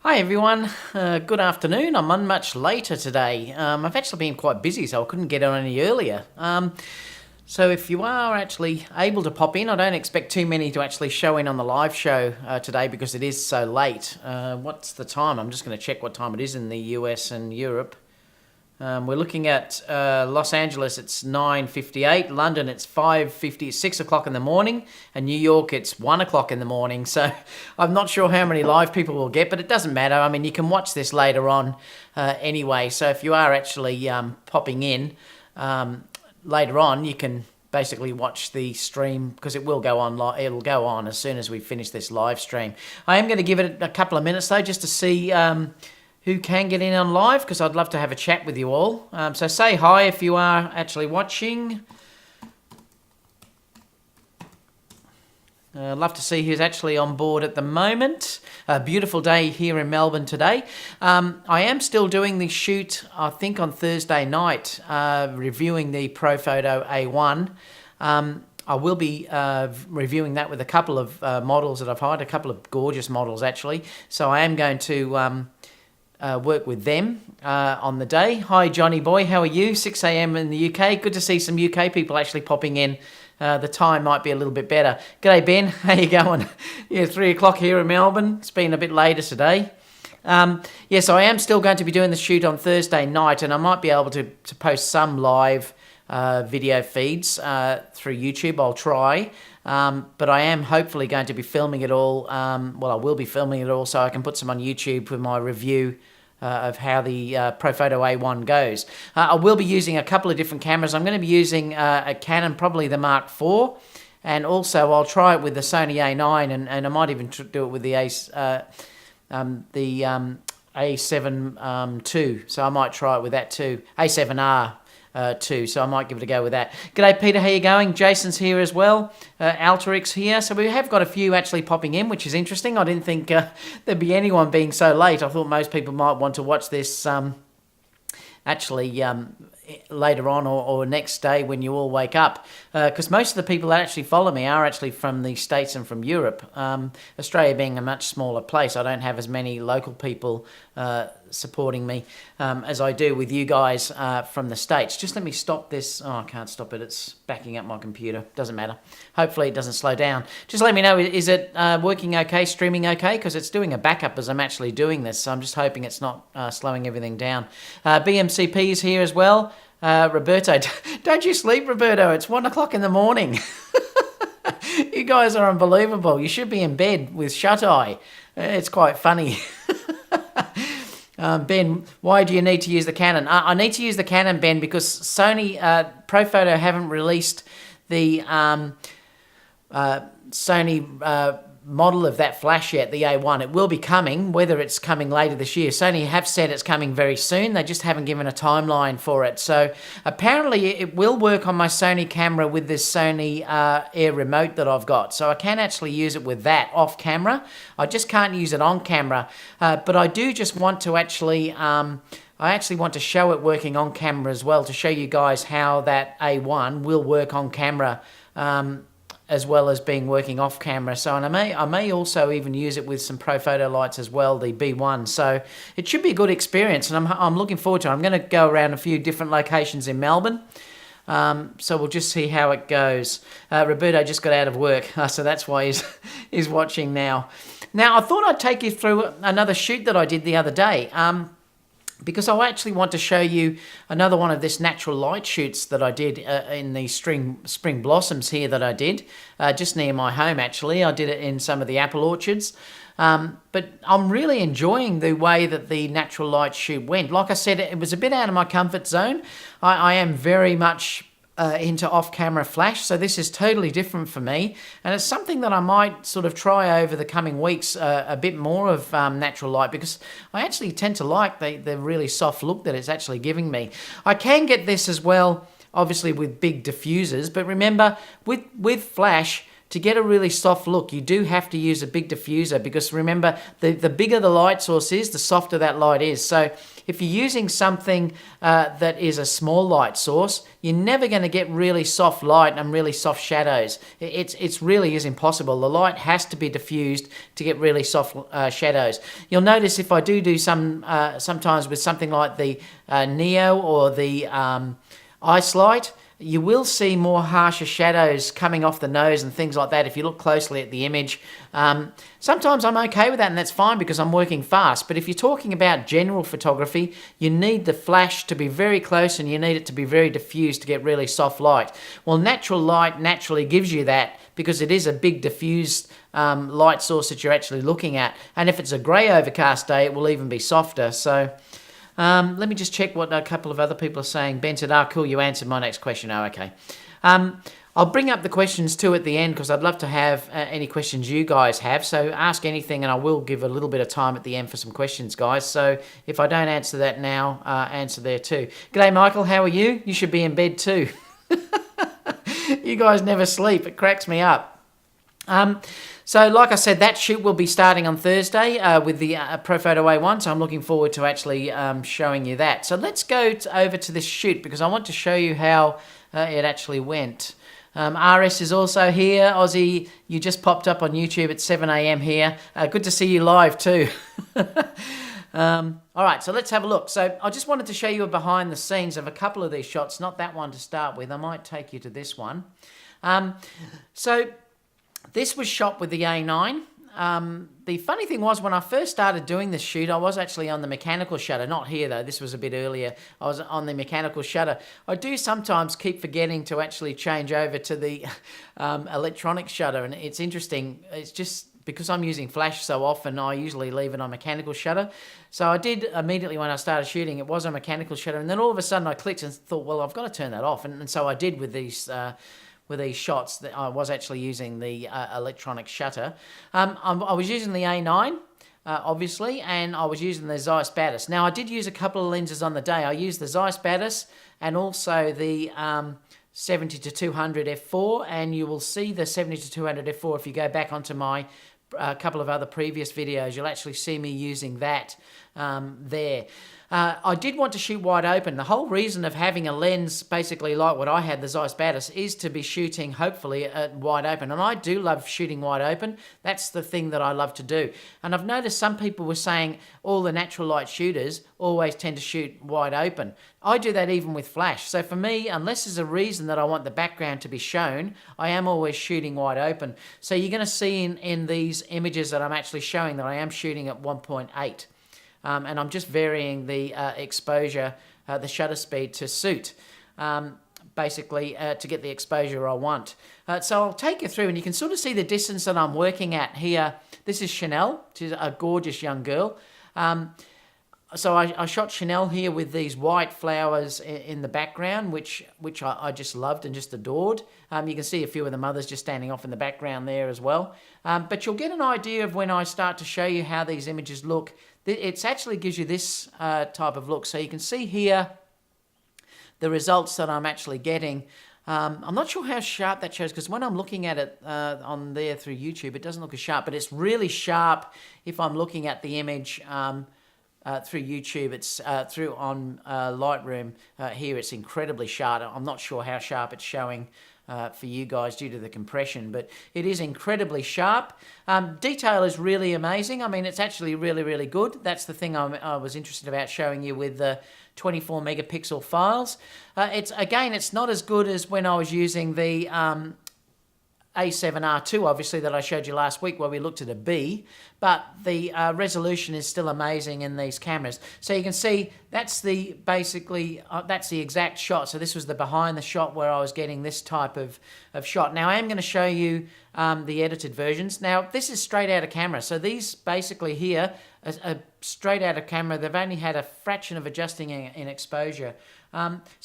Hi everyone, good afternoon. I'm on much later today. I've actually been quite busy, so I couldn't get on any earlier. So if you are actually able to pop in, I don't expect too many to actually show in on the live show today because it is so late. What's the time? I'm just going to check what time it is in the US and Europe. We're looking at Los Angeles, it's 9:58. London, it's 5:50, 6 o'clock in the morning. And New York, it's 1 o'clock in the morning. So I'm not sure how many live people we'll get, but it doesn't matter. I mean, you can watch this later on anyway. So if you are actually popping in later on, you can basically watch the stream because it will go on. It'll go on as soon as we finish this live stream. I am going to give it a couple of minutes though, just to see who can get in on live, because I'd love to have a chat with you all. So say hi if you are actually watching. Love to see who's actually on board at the moment. A beautiful day here in Melbourne today. I am still doing the shoot, I think on Thursday night, reviewing the Profoto A1. I will be reviewing that with a couple of models that I've hired, a couple of gorgeous models actually. So I am going to work with them on the day. Hi Johnny boy, how are you? 6 a.m. in the UK. Good to see some UK people actually popping in. The time might be a little bit better. G'day Ben, how you going? Yeah, 3 o'clock here in Melbourne. It's been a bit later today. Yes, I am still going to be doing the shoot on Thursday night, and I might be able to post some live video feeds through YouTube. I'll try. But I am hopefully going to be filming it all. I will be filming it all so I can put some on YouTube with my review of how the Profoto A1 goes. I will be using a couple of different cameras. I'm going to be using a Canon, probably the Mark IV, and also I'll try it with the Sony A9, and I might even do it with the A7 II. So I might try it with that too. A7R. Too, so I might give it a go with that. G'day Peter, how you going? Jason's here as well. Alterix here. So we have got a few actually popping in, which is interesting. I didn't think there'd be anyone being so late. I thought most people might want to watch this actually later on or next day when you all wake up, because most of the people that actually follow me are actually from the States and from Europe. Australia being a much smaller place, I don't have as many local people supporting me as I do with you guys from the States. Just let me stop this. Oh, I can't stop it. It's backing up my computer. Doesn't matter. Hopefully it doesn't slow down. Just let me know, is it working okay, streaming okay? Because it's doing a backup as I'm actually doing this, so I'm just hoping it's not slowing everything down. BMCP is here as well. Roberto, don't you sleep, Roberto? It's 1 o'clock in the morning. You guys are unbelievable. You should be in bed with shut-eye. It's quite funny. Ben, why do you need to use the Canon? I need to use the Canon, Ben, because Sony Profoto haven't released the Sony model of that flash yet, the A1. It will be coming, whether it's coming later this year. Sony have said it's coming very soon. They just haven't given a timeline for it. So apparently it will work on my Sony camera with this Sony Air remote that I've got. So I can actually use it with that off camera. I just can't use it on camera. But I do just want to actually... I actually want to show it working on camera as well, to show you guys how that A1 will work on camera as well as being working off camera. So, and I may also even use it with some Profoto lights as well, the B1. So it should be a good experience, and I'm looking forward to it. I'm going to go around a few different locations in Melbourne. So we'll just see how it goes. Roberto just got out of work, so that's why he's watching now. Now, I thought I'd take you through another shoot that I did the other day. Because I actually want to show you another one of this natural light shoots that I did in the spring blossoms here that I did, just near my home actually. I did it in some of the apple orchards. But I'm really enjoying the way that the natural light shoot went. Like I said, it was a bit out of my comfort zone. I am very much into off-camera flash, so this is totally different for me, and it's something that I might sort of try over the coming weeks, a bit more of natural light, because I actually tend to like the really soft look that it's actually giving me. I can get this as well, obviously with big diffusers, but remember, with flash, to get a really soft look, you do have to use a big diffuser, because remember, the bigger the light source is, the softer that light is. So if you're using something that is a small light source, you're never going to get really soft light and really soft shadows. It's really is impossible. The light has to be diffused to get really soft shadows. You'll notice if I do sometimes with something like the Neo or the Ice Light, you will see more harsher shadows coming off the nose and things like that if you look closely at the image. Sometimes I'm okay with that, and that's fine because I'm working fast. But if you're talking about general photography, you need the flash to be very close and you need it to be very diffused to get really soft light. Well, natural light naturally gives you that because it is a big diffused light source that you're actually looking at. And if it's a grey overcast day, it will even be softer. So let me just check what a couple of other people are saying. Ben said, cool, you answered my next question. Oh, okay. I'll bring up the questions too at the end because I'd love to have any questions you guys have. So ask anything and I will give a little bit of time at the end for some questions, guys. So if I don't answer that now, answer there too. G'day, Michael. How are you? You should be in bed too. You guys never sleep. It cracks me up. So like I said, that shoot will be starting on Thursday with the Profoto A1, so I'm looking forward to actually showing you that. So let's go over to this shoot because I want to show you how it actually went. RS is also here. Aussie, you just popped up on YouTube at 7 a.m. here. Good to see you live too. All right, so let's have a look. So I just wanted to show you a behind the scenes of a couple of these shots, not that one to start with. I might take you to this one. So this was shot with the A9. The funny thing was when I first started doing this shoot, I was actually on the mechanical shutter. Not here though, this was a bit earlier. I was on the mechanical shutter. I do sometimes keep forgetting to actually change over to the electronic shutter, and it's interesting. It's just because I'm using flash so often, I usually leave it on mechanical shutter. So I did immediately when I started shooting, it was on mechanical shutter, and then all of a sudden I clicked and thought, well, I've got to turn that off, and so I did with these shots that I was actually using the electronic shutter. I was using the A9, obviously, and I was using the Zeiss Batis. Now, I did use a couple of lenses on the day. I used the Zeiss Batis and also the 70-200 f4, and you will see the 70-200 f4 if you go back onto my couple of other previous videos. You'll actually see me using that there. I did want to shoot wide open. The whole reason of having a lens basically like what I had, the Zeiss Batis, is to be shooting hopefully at wide open. And I do love shooting wide open. That's the thing that I love to do. And I've noticed some people were saying all the natural light shooters always tend to shoot wide open. I do that even with flash. So for me, unless there's a reason that I want the background to be shown, I am always shooting wide open. So you're going to see in these images that I'm actually showing that I am shooting at 1.8. And I'm just varying the exposure, the shutter speed to suit, basically to get the exposure I want. So I'll take you through and you can sort of see the distance that I'm working at here. This is Chanel. She's a gorgeous young girl. So I shot Chanel here with these white flowers in the background, which I just loved and just adored. You can see a few of the mothers just standing off in the background there as well. But you'll get an idea of when I start to show you how these images look. It actually gives you this type of look. So you can see here the results that I'm actually getting. I'm not sure how sharp that shows because when I'm looking at it on there through YouTube, it doesn't look as sharp, but it's really sharp if I'm looking at the image through YouTube. It's through on Lightroom here. It's incredibly sharp. I'm not sure how sharp it's showing for you guys due to the compression, but it is incredibly sharp. Detail is really amazing. I mean, it's actually really, really good. That's the thing I was interested about showing you with the 24 megapixel files. It's not as good as when I was using the A7R2, obviously, that I showed you last week where we looked at a B, but the resolution is still amazing in these cameras. So you can see that's the exact shot. So this was the behind the shot where I was getting this type of shot. Now I am going to show you the edited versions. Now this is straight out of camera. So these basically here are straight out of camera. They've only had a fraction of adjusting in exposure. So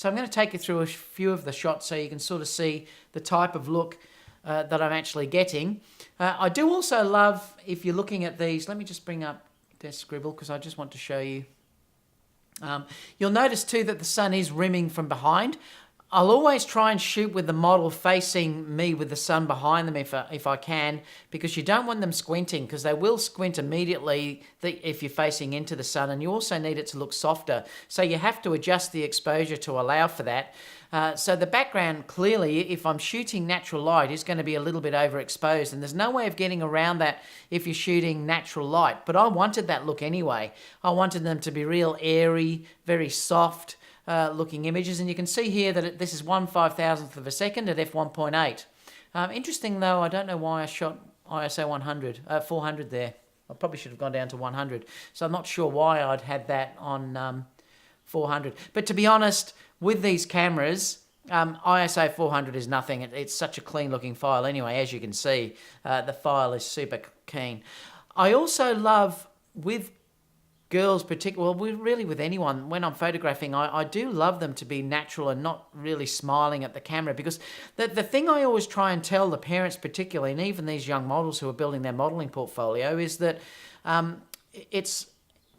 I'm going to take you through a few of the shots so you can sort of see the type of look that I'm actually getting. I do also love, if you're looking at these, let me just bring up Desk Scribble because I just want to show you. You'll notice too that the sun is rimming from behind. I'll always try and shoot with the model facing me with the sun behind them if I can, because you don't want them squinting, because they will squint immediately if you're facing into the sun, and you also need it to look softer. So you have to adjust the exposure to allow for that. So the background, clearly, if I'm shooting natural light, is going to be a little bit overexposed, and there's no way of getting around that if you're shooting natural light. But I wanted that look anyway. I wanted them to be real airy, very soft, looking images, and you can see here that this is 1/5000th of a second at f1.8. Interesting though, I don't know why I shot ISO 400 there. I probably should have gone down to 100, so I'm not sure why I'd had that on 400. But to be honest, with these cameras, ISO 400 is nothing. It's such a clean looking file anyway. As you can see, the file is super clean. I also love, with girls particularly, well, really with anyone, when I'm photographing, I do love them to be natural and not really smiling at the camera, because the thing I always try and tell the parents particularly, and even these young models who are building their modelling portfolio, is that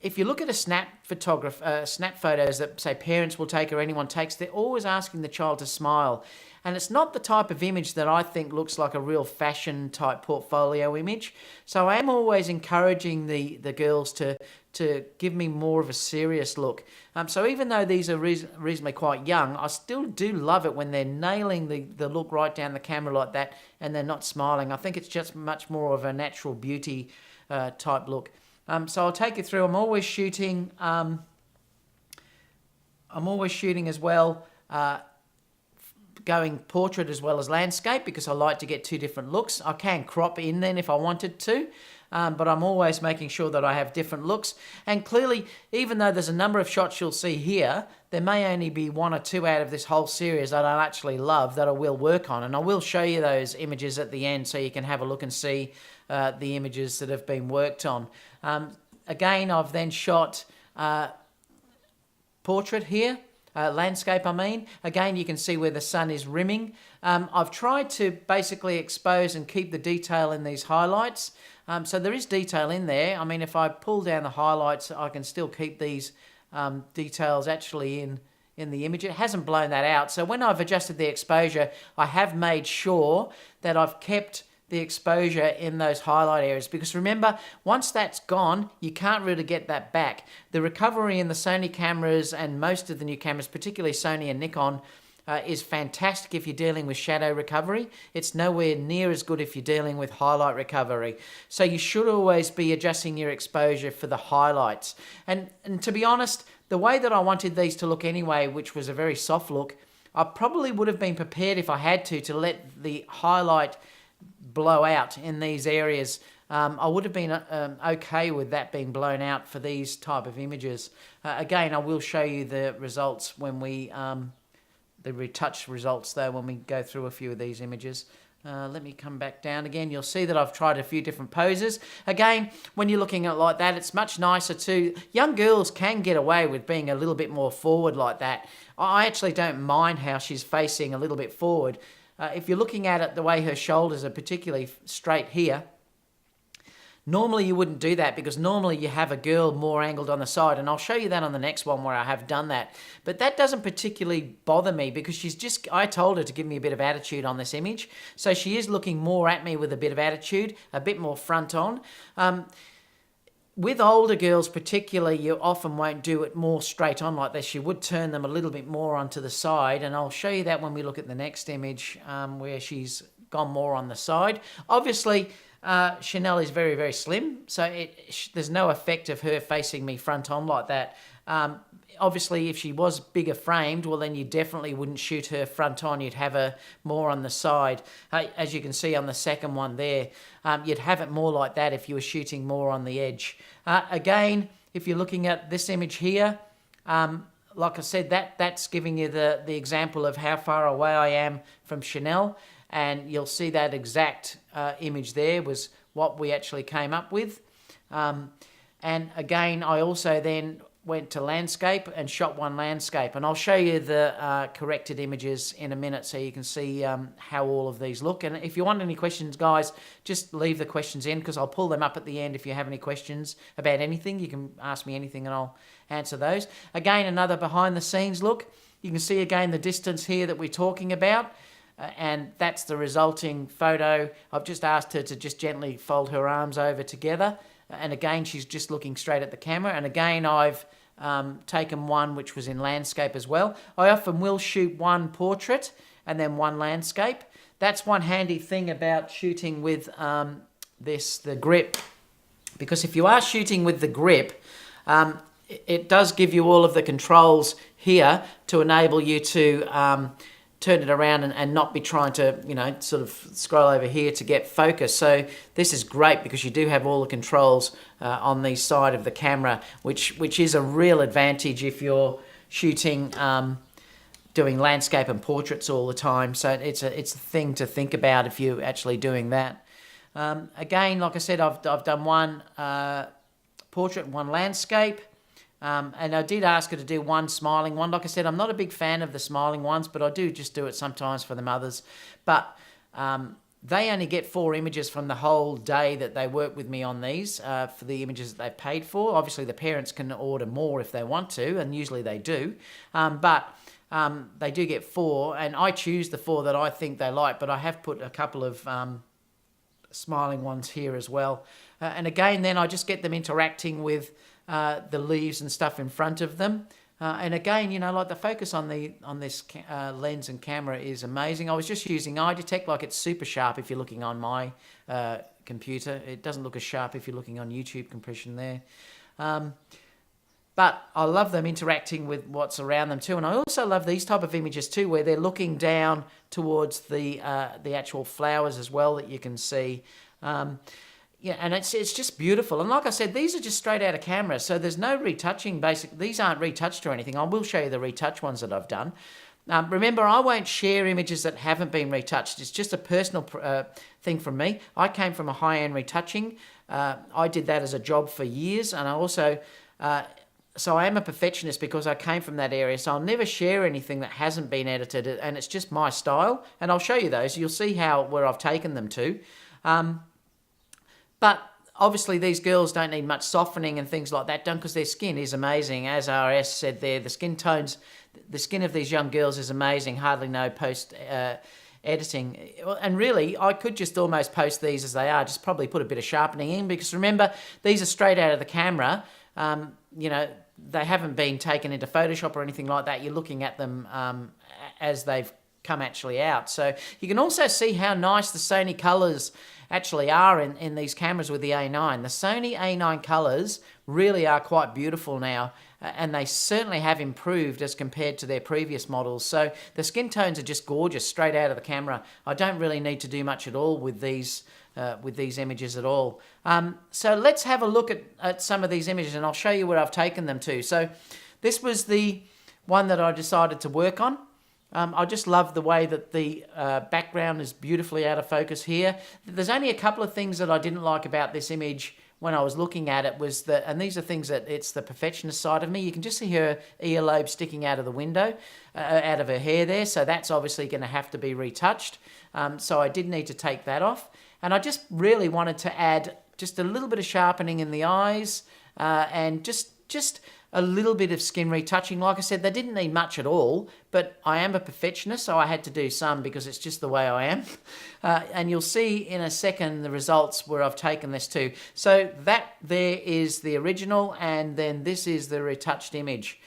if you look at a snap photos that, say, parents will take or anyone takes, they're always asking the child to smile. And it's not the type of image that I think looks like a real fashion type portfolio image. So I am always encouraging the girls to give me more of a serious look. So even though these are reasonably quite young, I still do love it when they're nailing the look right down the camera like that and they're not smiling. I think it's just much more of a natural beauty type look. So I'll take you through. I'm always shooting as well, going portrait as well as landscape, because I like to get two different looks. I can crop in then if I wanted to, but I'm always making sure that I have different looks. And clearly, even though there's a number of shots you'll see here, there may only be one or two out of this whole series that I actually love that I will work on. And I will show you those images at the end so you can have a look and see the images that have been worked on. Again, I've then shot portrait here. Landscape, I mean. Again, you can see where the sun is rimming. I've tried to basically expose and keep the detail in these highlights. So there is detail in there. I mean, if I pull down the highlights, I can still keep these details actually in the image. It hasn't blown that out. So when I've adjusted the exposure, I have made sure that I've kept the exposure in those highlight areas, because remember, once that's gone, you can't really get that back. The recovery in the Sony cameras and most of the new cameras, particularly Sony and Nikon, is fantastic if you're dealing with shadow recovery. It's nowhere near as good if you're dealing with highlight recovery. So you should always be adjusting your exposure for the highlights. And to be honest, the way that I wanted these to look anyway, which was a very soft look, I probably would have been prepared if I had to let the highlight blow out in these areas. I would have been okay with that being blown out for these type of images. Again, I will show you the results when we, the retouched results though, when we go through a few of these images. Let me come back down again. You'll see that I've tried a few different poses. Again, when you're looking at it like that, it's much nicer too. Young girls can get away with being a little bit more forward like that. I actually don't mind how she's facing a little bit forward. If you're looking at it the way her shoulders are particularly straight here, normally you wouldn't do that, because normally you have a girl more angled on the side, and I'll show you that on the next one where I have done that. But that doesn't particularly bother me, because I told her to give me a bit of attitude on this image. So she is looking more at me with a bit of attitude, a bit more front on. With older girls particularly, you often won't do it more straight on like this. You would turn them a little bit more onto the side, and I'll show you that when we look at the next image where she's gone more on the side. Obviously, Chanel is very, very slim, so there's no effect of her facing me front on like that. Obviously, if she was bigger framed, well, then you definitely wouldn't shoot her front on. You'd have her more on the side. As you can see on the second one there, you'd have it more like that if you were shooting more on the edge. Again, if you're looking at this image here, like I said, that's giving you the example of how far away I am from Chanel, and you'll see that exact image there was what we actually came up with. And again, I also then went to landscape and shot one landscape, and I'll show you the corrected images in a minute so you can see how all of these look. And if you want any questions, guys, just leave the questions in, because I'll pull them up at the end. If you have any questions about anything, you can ask me anything and I'll answer those. Again, another behind the scenes look. You can see again the distance here that we're talking about. And that's the resulting photo. I've just asked her to just gently fold her arms over together. And again, she's just looking straight at the camera. And again, I've taken one which was in landscape as well. I often will shoot one portrait and then one landscape. That's one handy thing about shooting with the grip. Because if you are shooting with the grip, it does give you all of the controls here to enable you to turn it around and not be trying to, sort of scroll over here to get focus. So this is great because you do have all the controls on the side of the camera, which is a real advantage if you're shooting, doing landscape and portraits all the time. So it's a thing to think about if you're actually doing that. Again, like I said, I've done one portrait and one landscape. And I did ask her to do one smiling one. Like I said, I'm not a big fan of the smiling ones, but I do just do it sometimes for the mothers. But they only get 4 images from the whole day that they work with me on these for the images that they've paid for. Obviously, the parents can order more if they want to, and usually they do. But they do get 4, and I choose the 4 that I think they like, but I have put a couple of smiling ones here as well. And again, then I just get them interacting with the leaves and stuff in front of them. And again, like the focus on this lens and camera is amazing. I was just using eye detect, like it's super sharp if you're looking on my computer. It doesn't look as sharp if you're looking on YouTube compression there. But I love them interacting with what's around them too. And I also love these type of images too, where they're looking down towards the actual flowers as well that you can see. Yeah, and it's just beautiful. And like I said, these are just straight out of camera, so there's no retouching. These aren't retouched or anything. I will show you the retouch ones that I've done. Remember, I won't share images that haven't been retouched. It's just a personal thing from me. I came from a high-end retouching. I did that as a job for years, and I also... So I am a perfectionist because I came from that area, so I'll never share anything that hasn't been edited, and it's just my style. And I'll show you those. You'll see where I've taken them to. But obviously these girls don't need much softening and things like that done because their skin is amazing. As RS said there, the skin tones, the skin of these young girls is amazing, hardly no post-editing. And really, I could just almost post these as they are, just probably put a bit of sharpening in because remember, these are straight out of the camera. They haven't been taken into Photoshop or anything like that. You're looking at them as they've come actually out. So you can also see how nice the Sony colours actually are in these cameras with the A9. The Sony A9 colours really are quite beautiful now, and they certainly have improved as compared to their previous models. So the skin tones are just gorgeous straight out of the camera. I don't really need to do much at all with these images at all. So let's have a look at some of these images, and I'll show you where I've taken them to. So this was the one that I decided to work on. I just love the way that the background is beautifully out of focus here. There's only a couple of things that I didn't like about this image when I was looking at it was that, and these are things that it's the perfectionist side of me. You can just see her earlobe sticking out of the window, out of her hair there. So that's obviously going to have to be retouched. So I did need to take that off. And I just really wanted to add just a little bit of sharpening in the eyes and just a little bit of skin retouching. Like I said, they didn't need much at all, but I am a perfectionist, so I had to do some because it's just the way I am. And you'll see in a second the results where I've taken this to. So that there is the original, and then this is the retouched image.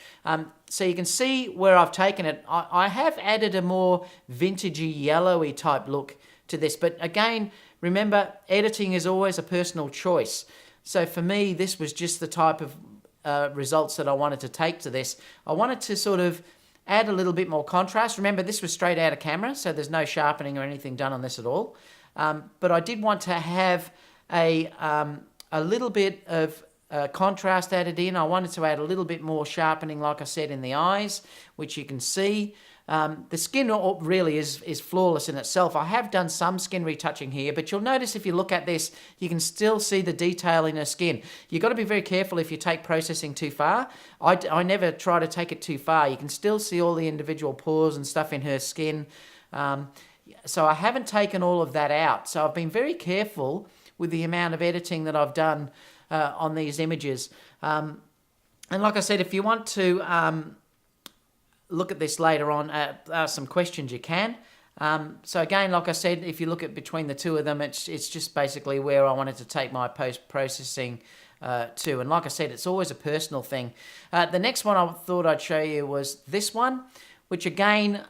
So you can see where I've taken it. I have added a more vintagey, yellowy type look to this, but again, remember, editing is always a personal choice. So for me, this was just the type of results that I wanted to take to this. I wanted to sort of add a little bit more contrast. Remember, this was straight out of camera, so there's no sharpening or anything done on this at all. But I did want to have a little bit of contrast added in. I wanted to add a little bit more sharpening, like I said, in the eyes, which you can see. The skin really is flawless in itself. I have done some skin retouching here, but you'll notice if you look at this, you can still see the detail in her skin. You've got to be very careful if you take processing too far. I never try to take it too far. You can still see all the individual pores and stuff in her skin. So I haven't taken all of that out. So I've been very careful with the amount of editing that I've done on these images. And like I said, if you want to look at this later on, ask some questions you can. So again, like I said, if you look at between the two of them, it's just basically where I wanted to take my post-processing to. And like I said, it's always a personal thing. The next one I thought I'd show you was this one, which again,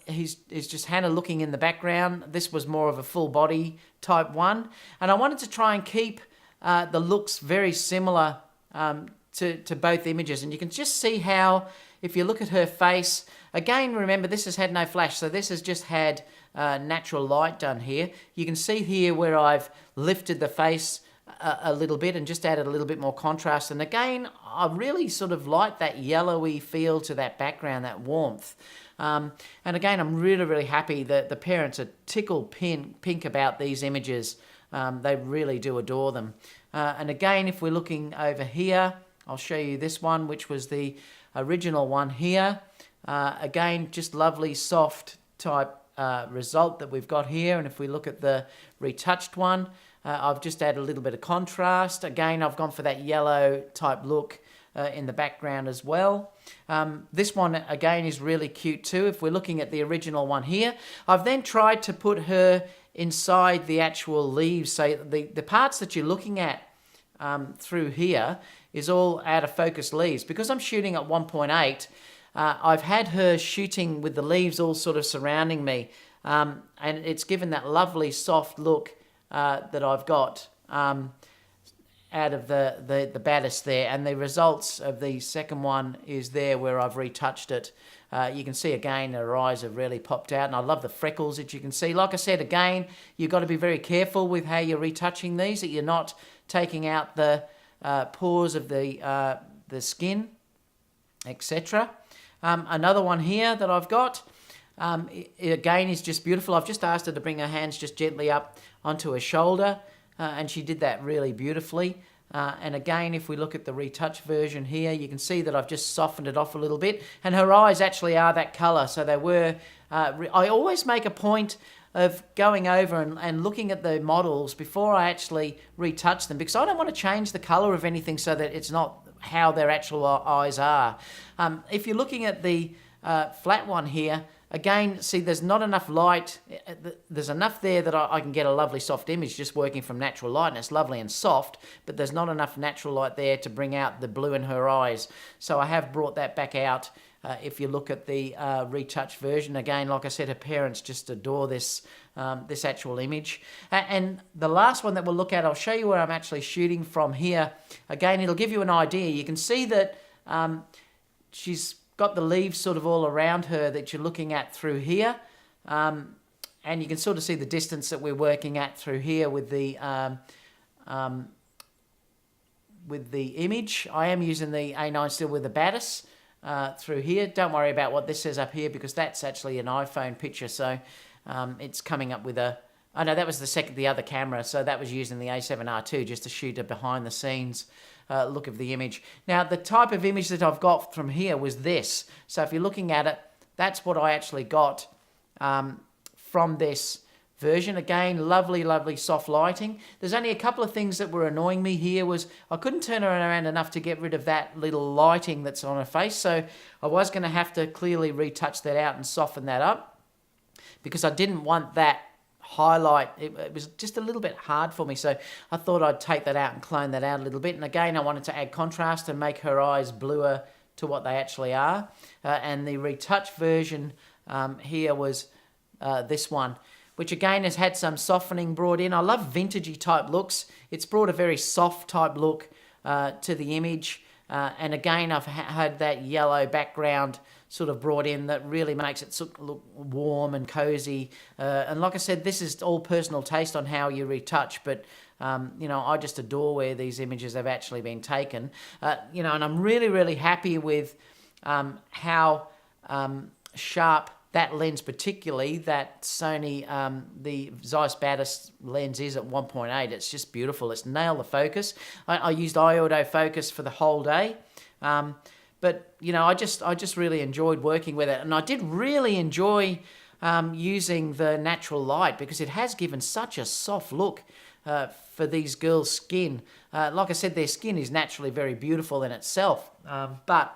is just Hannah looking in the background. This was more of a full body type one. And I wanted to try and keep the looks very similar to both images. And you can just see how, if you look at her face, again, remember this has had no flash, so this has just had natural light done here. You can see here where I've lifted the face a little bit and just added a little bit more contrast. And again, I really sort of like that yellowy feel to that background, that warmth. And again, I'm really, really happy that the parents are tickled pink about these images. They really do adore them. And again, if we're looking over here, I'll show you this one, which was the original one here. Again, just lovely soft type result that we've got here. And if we look at the retouched one, I've just added a little bit of contrast. Again, I've gone for that yellow type look in the background as well. This one, again, is really cute too. If we're looking at the original one here, I've then tried to put her inside the actual leaves. So the parts that you're looking at through here is all out of focus leaves. Because I'm shooting at 1.8, I've had her shooting with the leaves all sort of surrounding me. And it's given that lovely soft look that I've got out of the Batis there. And the results of the second one is there where I've retouched it. You can see again her eyes have really popped out, and I love the freckles that you can see. Like I said, again, you've got to be very careful with how you're retouching these, that you're not taking out the pores of the skin, etc. Another one here that I've got, again, is just beautiful. I've just asked her to bring her hands just gently up onto her shoulder, and she did that really beautifully. And again, if we look at the retouch version here, you can see that I've just softened it off a little bit, and her eyes actually are that colour. So they were, I always make a point of going over and looking at the models before I actually retouch them, because I don't want to change the colour of anything so that it's not how their actual eyes are. If you're looking at the flat one here, again, see, there's not enough light. There's enough there that I can get a lovely soft image just working from natural light, and it's lovely and soft, but there's not enough natural light there to bring out the blue in her eyes. So I have brought that back out. If you look at the retouched version, again, like I said, her parents just adore this this actual image. And the last one that we'll look at, I'll show you where I'm actually shooting from here. Again, it'll give you an idea. You can see that she's got the leaves sort of all around her that you're looking at through here. And you can sort of see the distance that we're working at through here with the image. I am using the A9 still with the Batis through here. Don't worry about what this says up here, because that's actually an iPhone picture. So it's coming up with a... Oh no, that was the other camera. So that was using the A7R2 just to shoot a behind the scenes look of the image. Now, the type of image that I've got from here was this. So if you're looking at it, that's what I actually got from this version. Again, lovely, lovely soft lighting. There's only a couple of things that were annoying me here. Was I couldn't turn her around enough to get rid of that little lighting that's on her face. So I was going to have to clearly retouch that out and soften that up, because I didn't want that highlight. It was just a little bit hard for me, so I thought I'd take that out and clone that out a little bit. And again, I wanted to add contrast and make her eyes bluer to what they actually are. And the retouched version here was this one, which again has had some softening brought in. I love vintagey type looks. It's brought a very soft type look to the image. And again, I've had that yellow background sort of brought in that really makes it look warm and cozy. And like I said, this is all personal taste on how you retouch, but you know, I just adore where these images have actually been taken. You know, and I'm really, really happy with how sharp that lens, particularly that Sony, the Zeiss Batis lens, is at 1.8. It's just beautiful. It's nailed the focus. I used autofocus for the whole day. But, you know, I just really enjoyed working with it. And I did really enjoy using the natural light, because it has given such a soft look for these girls' skin. Like I said, their skin is naturally very beautiful in itself. But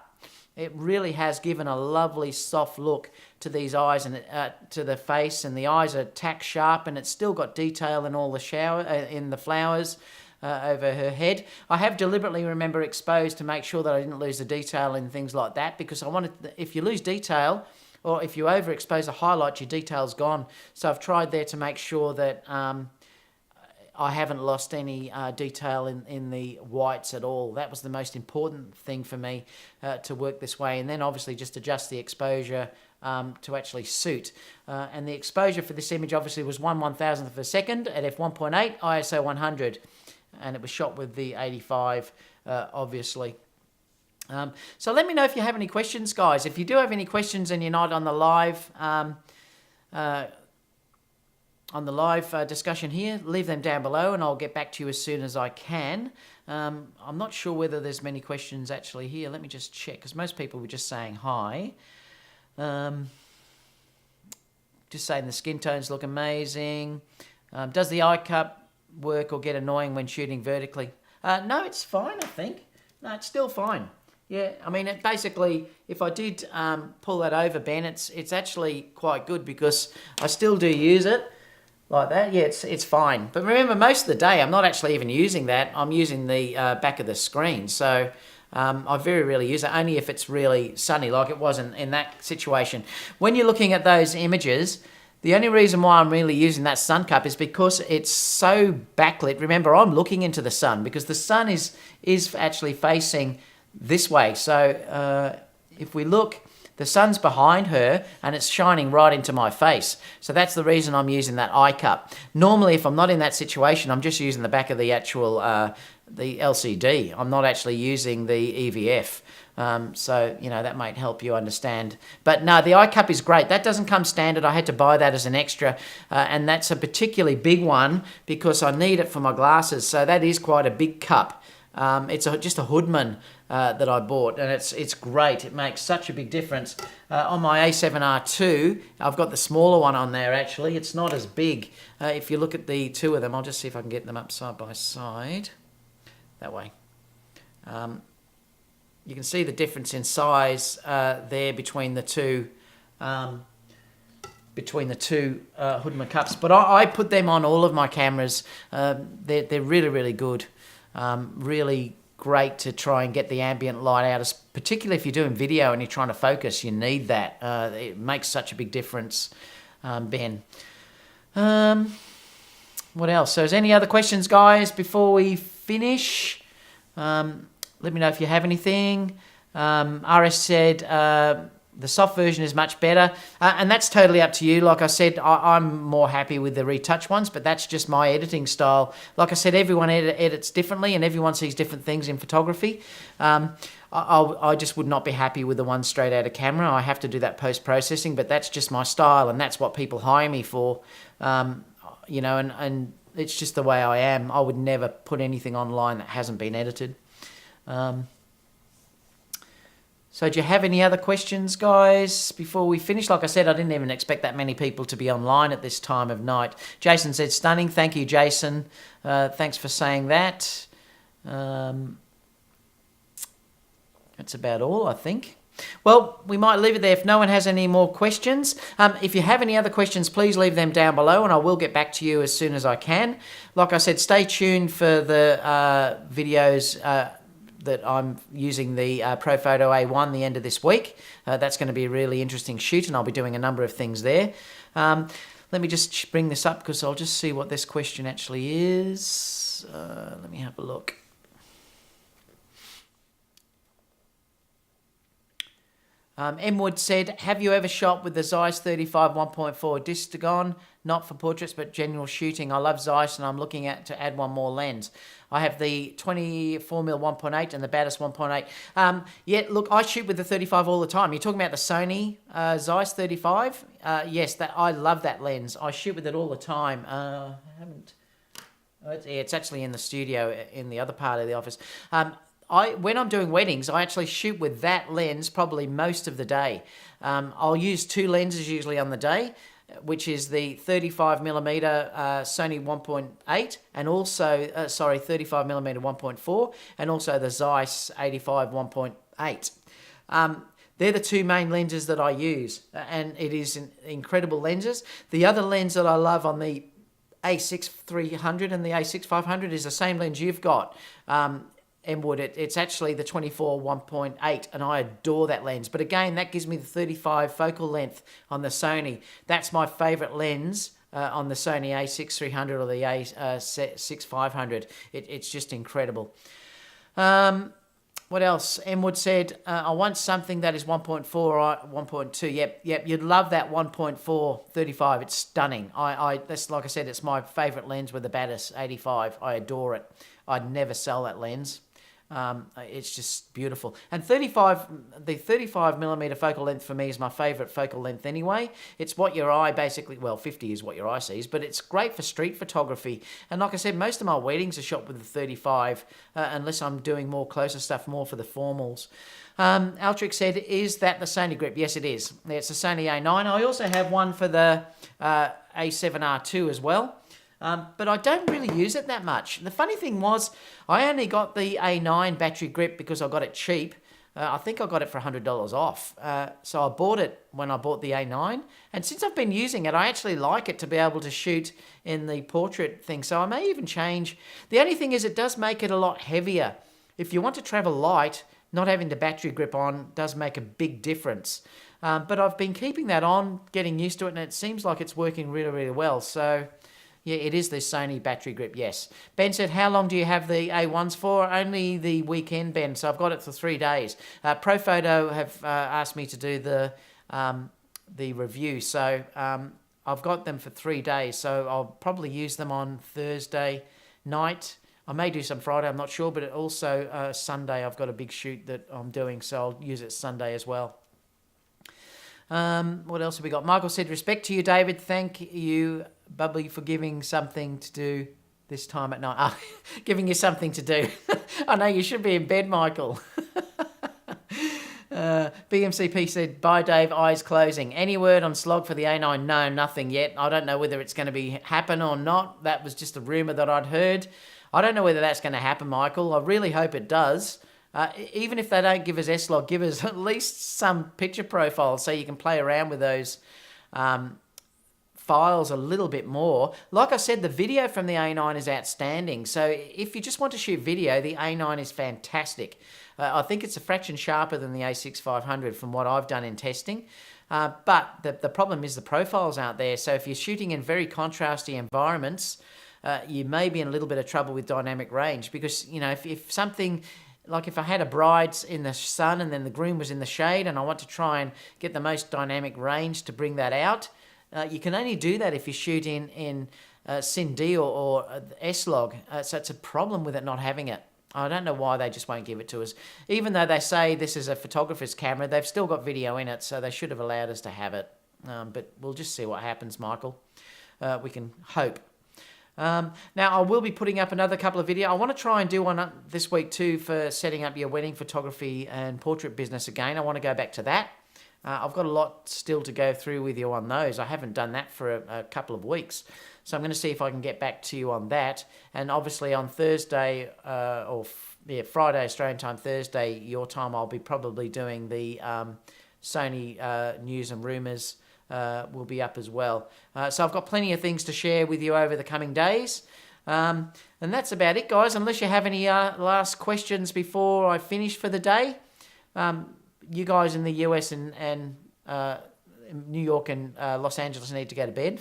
It really has given a lovely soft look to these eyes and to the face, and the eyes are tack sharp, and it's still got detail in all the in the flowers over her head. I have deliberately, remember, exposed to make sure that I didn't lose the detail in things like that, because I wanted, if you lose detail or if you overexpose a highlight, your detail's gone. So I've tried there to make sure that I haven't lost any detail in the whites at all. That was the most important thing for me to work this way. And then obviously just adjust the exposure to actually suit. And the exposure for this image obviously was 1/1000th of a second at f1.8, ISO 100. And it was shot with the 85, obviously. So let me know if you have any questions, guys. If you do have any questions and you're not on the live discussion here, leave them down below and I'll get back to you as soon as I can. I'm not sure whether there's many questions actually here. Let me just check, because most people were just saying hi. Just saying the skin tones look amazing. Does the eye cup work or get annoying when shooting vertically? No, it's fine, I think. No, it's still fine. Yeah, I mean, it basically, if I did pull that over, Ben, it's actually quite good, because I still do use it like that. Yeah, it's fine. But remember, most of the day, I'm not actually even using that. I'm using the back of the screen. So I very rarely use it, only if it's really sunny, like it was in that situation. When you're looking at those images, the only reason why I'm really using that sun cup is because it's so backlit. Remember, I'm looking into the sun, because the sun is actually facing this way. So if we look, the sun's behind her and it's shining right into my face. So that's the reason I'm using that eye cup. Normally, if I'm not in that situation, I'm just using the back of the actual the LCD. I'm not actually using the EVF. So, you know, that might help you understand. But no, the eye cup is great. That doesn't come standard. I had to buy that as an extra. And that's a particularly big one because I need it for my glasses. So that is quite a big cup. It's just a Hoodman that I bought, and it's great. It makes such a big difference. On my A7R II, I've got the smaller one on there, actually. It's not as big. If you look at the two of them, I'll just see if I can get them up side by side. That way. You can see the difference in size there between the two Hoodman cups. But I put them on all of my cameras. They're really, really good. Really great to try and get the ambient light out, particularly if you're doing video and you're trying to focus. You need that. It makes such a big difference, Ben. What else? So is any other questions, guys, before we finish? Let me know if you have anything. RS said the soft version is much better. And that's totally up to you. Like I said, I'm more happy with the retouch ones, but that's just my editing style. Like I said, everyone edits differently and everyone sees different things in photography. I just would not be happy with the one straight out of camera. I have to do that post-processing, but that's just my style and that's what people hire me for. You know, and it's just the way I am. I would never put anything online that hasn't been edited. So do you have any other questions, guys, before we finish? Like I said, I didn't even expect that many people to be online at this time of night. Jason said, stunning. Thank you, Jason. Thanks for saying that. That's about all, I think. Well, we might leave it there if no one has any more questions. If you have any other questions, please leave them down below and I will get back to you as soon as I can. Like I said, stay tuned for the videos that I'm using the Profoto A1 the end of this week. That's going to be a really interesting shoot and I'll be doing a number of things there. Let me just bring this up because I'll just see what this question actually is. Let me have a look. M. Wood said, have you ever shot with the Zeiss 35 1.4 Distagon? Not for portraits, but general shooting. I love Zeiss and I'm looking to add one more lens. I have the 24mm 1.8 and the Batis 1.8. Yeah, look, I shoot with the 35 all the time. You're talking about the Sony Zeiss 35? Yes, I love that lens. I shoot with it all the time. I haven't... It's actually in the studio in the other part of the office. When I'm doing weddings, I actually shoot with that lens probably most of the day. I'll use two lenses usually on the day, which is the 35mm Sony 1.8 and also, 35mm 1.4 and also the Zeiss 85 1.8. They're the two main lenses that I use, and it is incredible lenses. The other lens that I love on the A6 300 and the A6 500 is the same lens you've got, Emwood. It's actually the 24 1.8, and I adore that lens. But again, that gives me the 35 focal length on the Sony. That's my favourite lens on the Sony A6 300 or the A6 500. It's just incredible. What else? Emwood said, I want something that is 1.4 or 1.2. Yep, you'd love that 1.4 35. It's stunning. That's, like I said, it's my favourite lens with the Batis 85. I adore it. I'd never sell that lens. It's just beautiful. And the 35 millimeter focal length for me is my favourite focal length anyway. It's what your eye basically, 50 is what your eye sees, but it's great for street photography. And like I said, most of my weddings are shot with the 35, unless I'm doing more closer stuff, more for the formals. Altric said, is that the Sony grip? Yes, it is. It's the Sony A9. I also have one for the A7R2 as well. But I don't really use it that much. The funny thing was, I only got the A9 battery grip because I got it cheap. I think I got it for $100 off. So I bought it when I bought the A9. And since I've been using it, I actually like it to be able to shoot in the portrait thing. So I may even change. The only thing is it does make it a lot heavier. If you want to travel light, not having the battery grip on does make a big difference. But I've been keeping that on, getting used to it, and it seems like it's working really, really well. So yeah, it is the Sony battery grip, yes. Ben said, how long do you have the A1s for? Only the weekend, Ben, so I've got it for 3 days. Profoto have asked me to do the review, so I've got them for 3 days, so I'll probably use them on Thursday night. I may do some Friday, I'm not sure, but also Sunday I've got a big shoot that I'm doing, so I'll use it Sunday as well. What else have we got? Michael said, respect to you, David. Thank you, Bubbly, for giving something to do this time at night. Giving you something to do. I know you should be in bed, Michael. BMCP said, bye, Dave, eyes closing. Any word on slog for the A9? No, nothing yet. I don't know whether it's going to happen or not. That was just a rumour that I'd heard. I don't know whether that's going to happen, Michael. I really hope it does. Even if they don't give us S-Log, give us at least some picture profiles so you can play around with those files a little bit more. Like I said, the video from the A9 is outstanding. So if you just want to shoot video, the A9 is fantastic. I think it's a fraction sharper than the A6 500 from what I've done in testing. But the problem is the profiles aren't there. So if you're shooting in very contrasty environments, you may be in a little bit of trouble with dynamic range because, you know, if something... Like if I had a bride in the sun and then the groom was in the shade and I want to try and get the most dynamic range to bring that out, you can only do that if you shoot in Cin-D or S-Log. So it's a problem with it not having it. I don't know why they just won't give it to us. Even though they say this is a photographer's camera, they've still got video in it, so they should have allowed us to have it. But we'll just see what happens, Michael. We can hope. Now, I will be putting up another couple of videos. I want to try and do one this week too for setting up your wedding photography and portrait business again. I want to go back to that. I've got a lot still to go through with you on those. I haven't done that for a couple of weeks. So I'm going to see if I can get back to you on that. And obviously on Thursday, Friday, Australian time, Thursday, your time, I'll be probably doing the Sony news and rumours. Will be up as well. So I've got plenty of things to share with you over the coming days. And that's about it, guys, unless you have any last questions before I finish for the day. You guys in the US and New York and Los Angeles need to go to bed.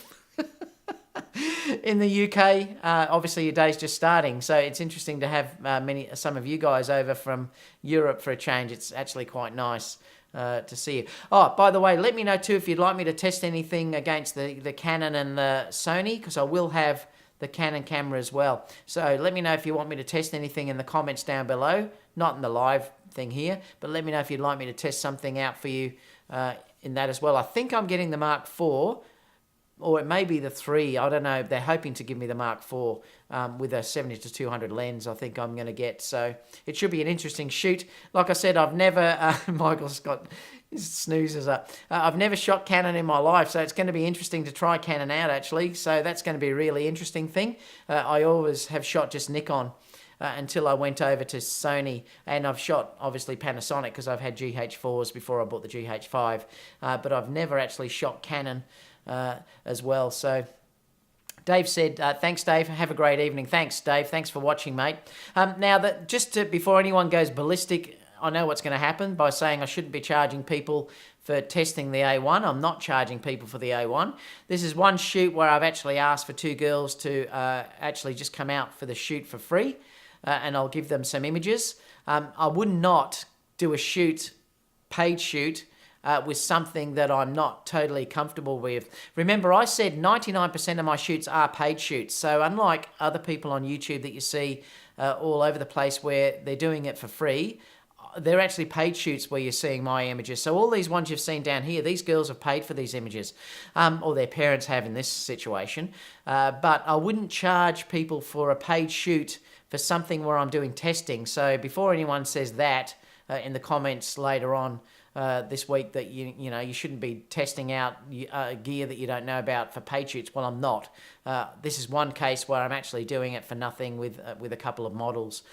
In the UK, obviously your day's just starting, so it's interesting to have some of you guys over from Europe for a change. It's actually quite nice. To see you. Oh, by the way, let me know too if you'd like me to test anything against the Canon and the Sony, because I will have the Canon camera as well. So let me know if you want me to test anything in the comments down below, not in the live thing here, but let me know if you'd like me to test something out for you in that as well. I think I'm getting the Mark IV, or it may be the 3, I don't know. They're hoping to give me the Mark IV with a 70-200 lens, I think I'm going to get. So it should be an interesting shoot. Like I said, I've never, Michael's got his snoozes up. I've never shot Canon in my life, so it's going to be interesting to try Canon out, actually. So that's going to be a really interesting thing. I always have shot just Nikon. until I went over to Sony, and I've shot obviously Panasonic because I've had GH4s before I bought the GH5, but I've never actually shot Canon as well. So Dave said, thanks, Dave. Have a great evening. Thanks, Dave. Thanks for watching, mate. Now, before anyone goes ballistic, I know what's going to happen by saying I shouldn't be charging people for testing the A1. I'm not charging people for the A1. This is one shoot where I've actually asked for two girls to actually just come out for the shoot for free, and I'll give them some images. I would not do a paid shoot, with something that I'm not totally comfortable with. Remember, I said 99% of my shoots are paid shoots. So unlike other people on YouTube that you see all over the place where they're doing it for free, they're actually paid shoots where you're seeing my images. So all these ones you've seen down here, these girls have paid for these images, or their parents have in this situation. But I wouldn't charge people for a paid shoot for something where I'm doing testing. So before anyone says that in the comments later on, this week that you shouldn't be testing out gear that you don't know about for paid shoots. Well, I'm not. This is one case where I'm actually doing it for nothing with a couple of models.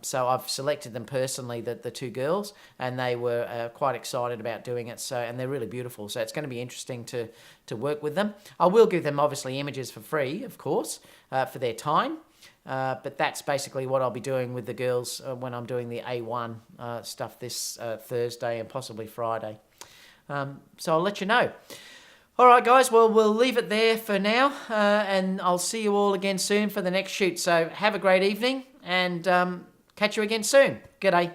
So I've selected them personally, the two girls, and they were quite excited about doing it. So, and they're really beautiful. So it's going to be interesting to work with them. I will give them obviously images for free, of course, for their time. But that's basically what I'll be doing with the girls when I'm doing the A1 stuff this Thursday and possibly Friday. So I'll let you know. All right, guys. Well, we'll leave it there for now, and I'll see you all again soon for the next shoot. So have a great evening, and catch you again soon. G'day.